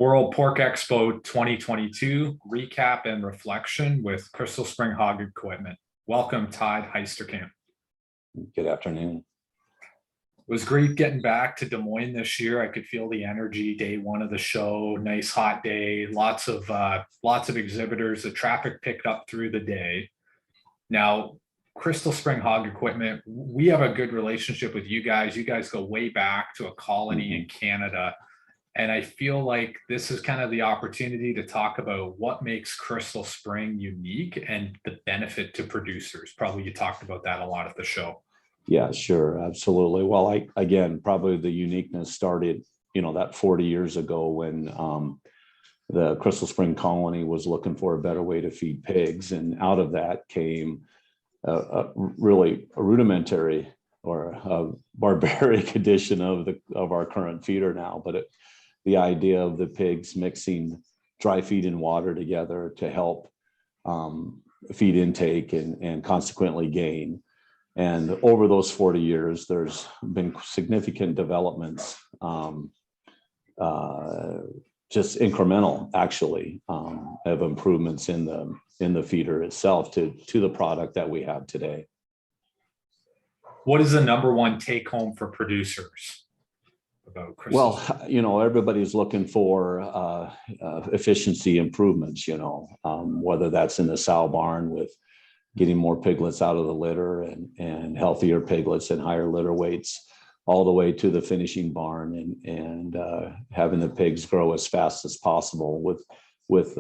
World Pork Expo 2022 recap and reflection with Crystal Spring Hog Equipment. Welcome, Todd Heisterkamp. Good afternoon. It was great getting back to Des Moines this year. I could feel the energy day one of the show. Nice hot day, lots of exhibitors. The traffic picked up through the day. Now, Crystal Spring Hog Equipment, we have a good relationship with you guys. You guys go way back to a colony in Canada. And I feel like this is kind of the opportunity to talk about what makes Crystal Spring unique and the benefit to producers. Probably you talked about that a lot at the show. Yeah, sure. Absolutely. Well, again, probably the uniqueness started, that 40 years ago when the Crystal Spring colony was looking for a better way to feed pigs. And out of that came really a rudimentary or a barbaric edition of our current feeder now. But the idea of the pigs mixing dry feed and water together to help feed intake and consequently gain. And over those 40 years, there's been significant developments, just incremental actually, of improvements in the feeder itself to the product that we have today. What is the number one take home for producers about Crystal? Well, everybody's looking for efficiency improvements, whether that's in the sow barn with getting more piglets out of the litter and healthier piglets and higher litter weights, all the way to the finishing barn and having the pigs grow as fast as possible with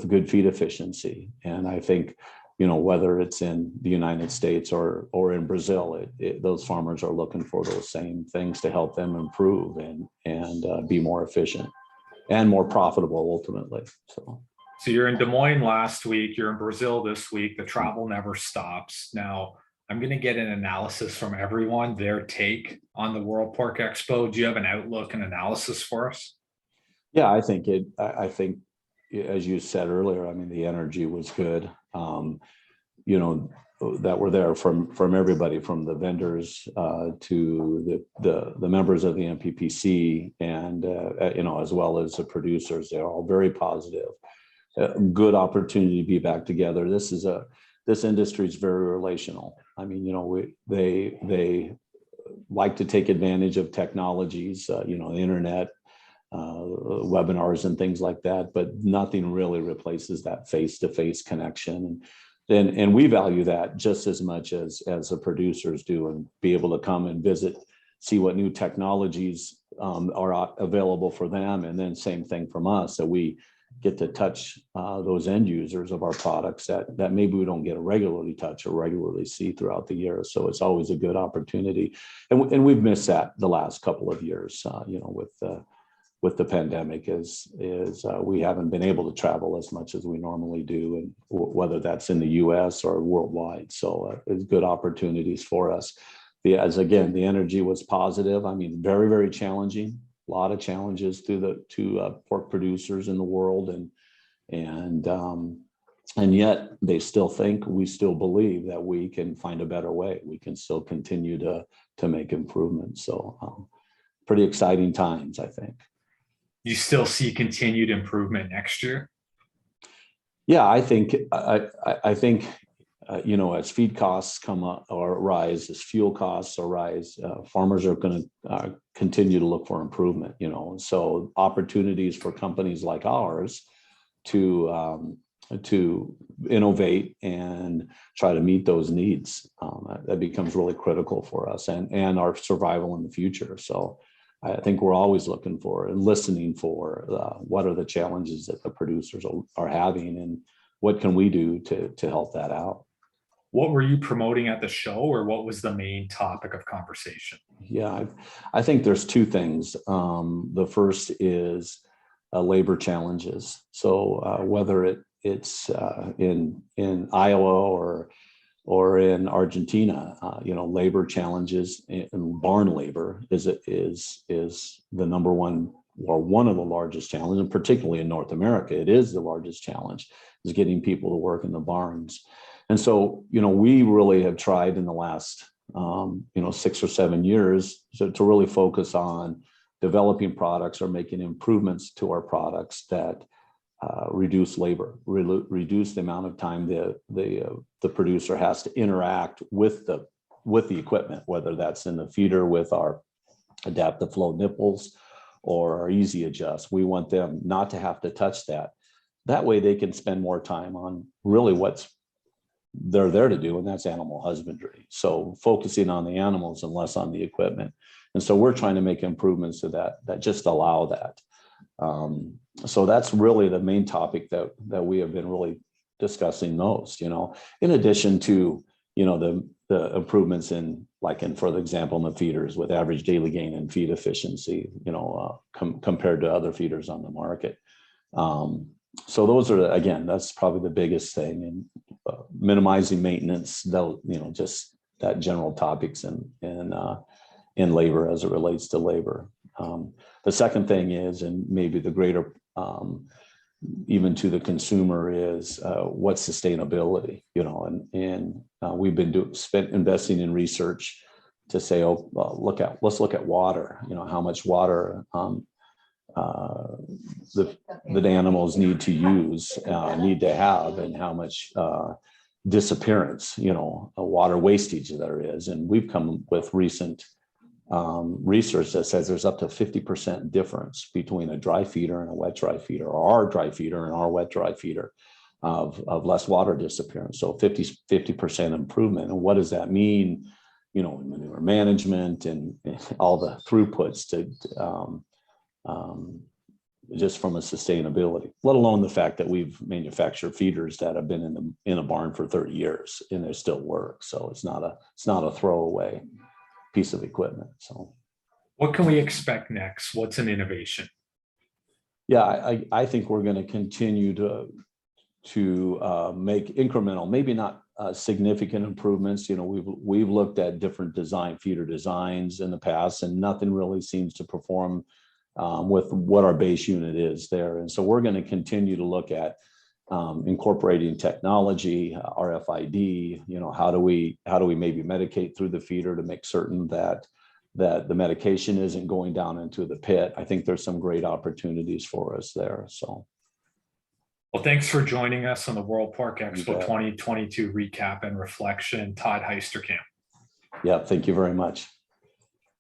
good feed efficiency. And I think, whether it's in the United States or in Brazil, those farmers are looking for those same things to help them improve and be more efficient and more profitable ultimately. So you're in Des Moines last week, you're in Brazil this week, the travel never stops. Now, I'm going to get an analysis from everyone, their take on the World Pork Expo. Do you have an outlook and analysis for us? Yeah, I think as you said earlier, the energy was good. That were there from everybody, from the vendors to the members of the MPPC and as well as the producers. They're all very positive. Good opportunity to be back together. This industry is very relational. They like to take advantage of technologies, the internet, webinars and things like that, but nothing really replaces that face-to-face connection. And we value that just as much as the producers do, and be able to come and visit, see what new technologies are available for them. And then same thing from us, that we get to touch those end users of our products that maybe we don't get to regularly touch or regularly see throughout the year. So it's always a good opportunity. And we've missed that the last couple of years, with the pandemic is we haven't been able to travel as much as we normally do, and whether that's in the US or worldwide. So it's good opportunities for us. The energy was positive. Very, very challenging. A lot of challenges to pork producers in the world, and yet they still think, we still believe that we can find a better way. We can still continue to make improvements. So pretty exciting times, I think. You still see continued improvement next year? Yeah, I think as feed costs come up or rise, as fuel costs arise, farmers are going to continue to look for improvement. So opportunities for companies like ours to innovate and try to meet those needs, that becomes really critical for us and our survival in the future. So I think we're always looking for and listening for what are the challenges that the producers are having, and what can we do to help that out. What were you promoting at the show, or what was the main topic of conversation? Yeah, I think there's two things. The first is labor challenges. So whether it's in Iowa or in Argentina, labor challenges and barn labor is the number one, or one of the largest challenges, and particularly in North America, it is the largest challenge, is getting people to work in the barns. And so, we really have tried in the last, 6 or 7 years to really focus on developing products or making improvements to our products that reduce labor, reduce the amount of time the producer has to interact with the equipment, whether that's in the feeder with our adaptive flow nipples or our easy adjust. We want them not to have to touch that. That way they can spend more time on really what's they're there to do, and that's animal husbandry. So focusing on the animals and less on the equipment. And so we're trying to make improvements to that just allow that. So that's really the main topic that we have been really discussing most, in addition to, the improvements for example, in the feeders with average daily gain and feed efficiency, compared to other feeders on the market. So those are, again, that's probably the biggest thing, and minimizing maintenance, just that general topics in labor as it relates to labor. The second thing is, and maybe the greater, even to the consumer, is what's sustainability, and we've been investing in research to say, let's look at water, how much water the animals need to use, need to have, and how much disappearance, water wastage there is. And we've come with recent research that says there's up to 50% difference between a dry feeder and a wet dry feeder, or our dry feeder and our wet dry feeder, of less water disappearance. So 50% improvement. And what does that mean, in manure management and all the throughputs to just from a sustainability, let alone the fact that we've manufactured feeders that have been in a barn for 30 years and they still work. So it's not a throwaway piece of equipment. So what can we expect next? What's an innovation? Yeah, I think we're going to continue to make incremental, maybe not significant improvements. We've looked at different feeder designs in the past, and nothing really seems to perform with what our base unit is there. And so we're going to continue to look at incorporating technology, RFID, how do we maybe medicate through the feeder to make certain that the medication isn't going down into the pit. I think there's some great opportunities for us there. So, well, thanks for joining us on the World Pork Expo 2022 recap and reflection, Todd Heisterkamp. Yeah, thank you very much.